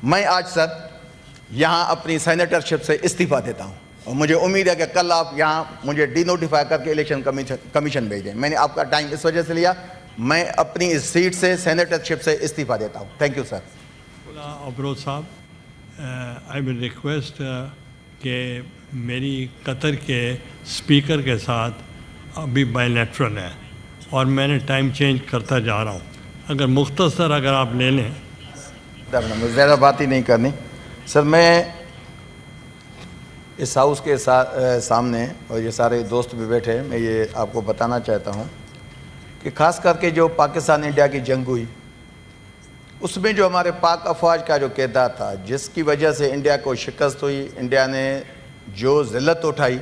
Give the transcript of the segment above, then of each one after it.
मैं आज सर यहाँ अपनी सेनेटरशिप से इस्तीफ़ा देता हूँ और मुझे उम्मीद है कि कल आप यहाँ मुझे डीनोटिफाई करके इलेक्शन कमीशन भेजें। मैंने आपका टाइम इस वजह से लिया, मैं अपनी इस सीट से सेनेटरशिप से इस्तीफ़ा देता हूँ। Thank you sir. अफरोज साहब, आई विल रिक्वेस्ट कि मेरी कतर के स्पीकर के साथ अभी बायलैटरल है और मैंने टाइम चेंज करता जा रहा हूँ। अगर मुख्तसर अगर आप ले लें। मुझे ज़्यादा बात ही नहीं करनी सर। मैं इस हाउस के सामने और ये सारे दोस्त भी बैठे हैं, मैं ये आपको बताना चाहता हूँ कि ख़ास करके जो पाकिस्तान इंडिया की जंग हुई उसमें जो हमारे पाक अफवाज का जो किरदार था, जिसकी वजह से इंडिया को शिकस्त हुई, इंडिया ने जो ज़िल्लत उठाई,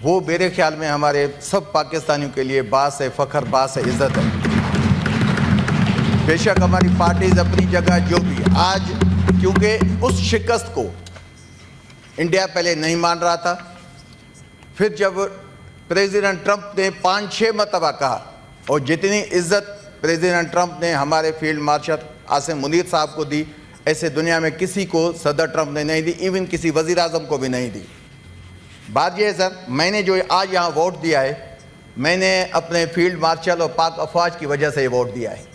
वो मेरे ख्याल में हमारे सब पाकिस्तानियों के लिए बास है फ़ख्र, बास है इज़्ज़त है। बेशक हमारी पार्टीज़ अपनी जगह जो भी आज, क्योंकि उस शिकस्त को इंडिया पहले नहीं मान रहा था, फिर जब प्रेसिडेंट ट्रंप ने 5-6 मरतबा कहा और जितनी इज़्ज़त प्रेसिडेंट ट्रंप ने हमारे फील्ड मार्शल आसिम मुनीर साहब को दी, ऐसे दुनिया में किसी को सदर ट्रंप ने नहीं दी, इवन किसी वज़ीर आज़म को भी नहीं दी। बात यह है सर, मैंने जो आज यहाँ वोट दिया है, मैंने अपने फील्ड मार्शल और पाक अफवाज की वजह से ये वोट दिया है।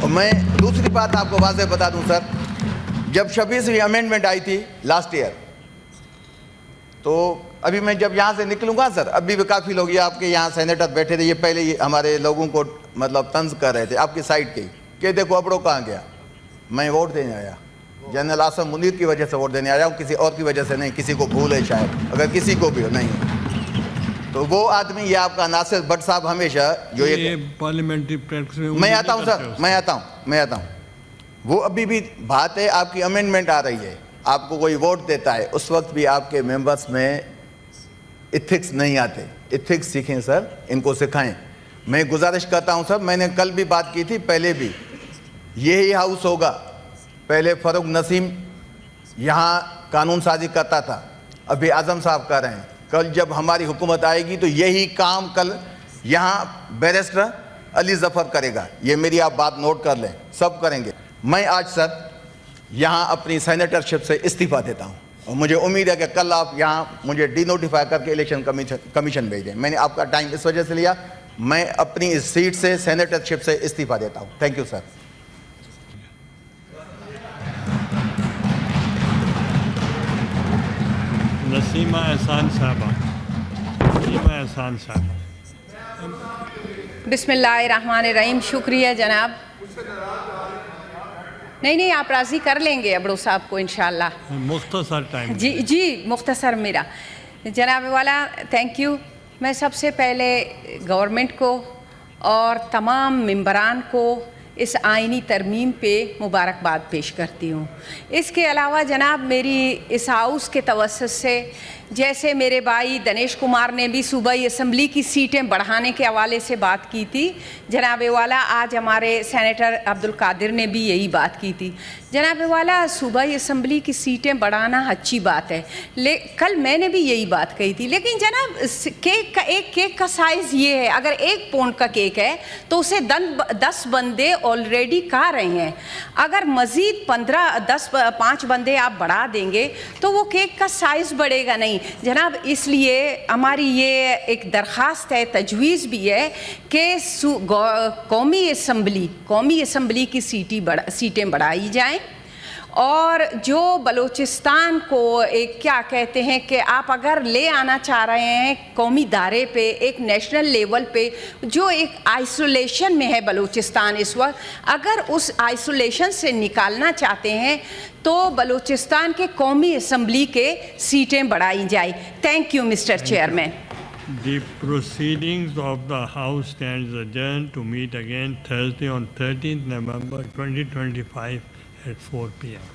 और मैं दूसरी बात आपको वाज़ेह बता दूं सर, जब 26वीं अमेंडमेंट आई थी लास्ट ईयर, तो अभी मैं जब यहाँ से निकलूँगा सर, अभी भी काफ़ी लोग ये आपके यहाँ सेनेटर बैठे थे, ये पहले ही हमारे लोगों को मतलब तंज कर रहे थे आपकी साइड के, कि देखो अबड़ो कहाँ गया। मैं वोट देने आया, जनरल आसिम मुनीर की वजह से वोट देने आया हूँ, किसी और की वजह से नहीं। किसी को भूल है शायद, अगर किसी को भी हो नहीं, तो वो आदमी ये आपका नासिर भट्ट साहब हमेशा जो ये पार्लियामेंट्री प्रैक्टिस में मैं आता हूँ सर, मैं आता हूँ। वो अभी भी बात है, आपकी अमेंडमेंट आ रही है, आपको कोई वोट देता है, उस वक्त भी आपके मेंबर्स में इथिक्स नहीं आते। इथिक्स सीखें सर, इनको सिखाएं। मैं गुजारिश करता हूं सर, मैंने कल भी बात की थी, पहले भी यही हाउस होगा, पहले फ़ारूक नसीम यहाँ कानून साजी करता था, अभी आज़म साहब कर रहे हैं। कल जब हमारी हुकूमत आएगी तो यही काम कल यहाँ बैरिस्टर अली ज़फ़र करेगा। ये मेरी आप बात नोट कर लें, सब करेंगे। मैं आज सर यहाँ अपनी सेनेटरशिप से इस्तीफ़ा देता हूँ और मुझे उम्मीद है कि कल आप यहाँ मुझे डीनोटिफाई करके इलेक्शन कमीशन भेजें। मैंने आपका टाइम इस वजह से लिया, मैं अपनी इस सीट से सेनेटरशिप से इस्तीफ़ा देता हूँ। Thank you sir. नसीमा एहसान साहबा। नसीमा एहसान साहबा। बिस्मिल्लाहिर्रहमानिर्रहीम। शुक्रिया जनाब। नहीं, आप राज़ी कर लेंगे अबड़ो साहब को इंशाल्लाह। मुख्तसर टाइम। जी मुख्तसर मेरा जनाब वाला, थैंक यू। मैं सबसे पहले गवर्नमेंट को और तमाम मेंबरान को इस आइनी तरमीम पे मुबारकबाद पेश करती हूँ। इसके अलावा जनाब, मेरी इस हाउस के तवस्सुत से, जैसे मेरे भाई दनेश कुमार ने भी सूबाई असम्बली की सीटें बढ़ाने के हवाले से बात की थी, जनाब वाला आज हमारे सेनेटर अब्दुल कादिर ने भी यही बात की थी। जनाब वाला, सूबाई असम्बली की सीटें बढ़ाना अच्छी बात है, कल मैंने भी यही बात कही थी। लेकिन जनाब, एक केक का साइज़ ये है, अगर 1 पाउंड का केक है तो उसे 10 बंदे ऑलरेडी खा रहे हैं। अगर मज़ीद 5 बंदे आप बढ़ा देंगे तो वो केक का साइज़ बढ़ेगा नहीं जनाब। इसलिए हमारी ये एक दरख्वास्त है, तजवीज़ भी है कि कौमी असम्बली की सीटें बढ़ाई जाएं और जो बलूचिस्तान को एक क्या कहते हैं कि आप अगर ले आना चाह रहे हैं कौमी दायरे पे, एक नेशनल लेवल पे, जो एक आइसोलेशन में है बलूचिस्तान इस वक्त, अगर उस आइसोलेशन से निकालना चाहते हैं तो बलूचिस्तान के कौमी असम्बली के सीटें बढ़ाई जाए। Thank you mister chairman. The proceedings of the House stands adjourned to meet again Thursday on 13th November 2025 at 4 p.m.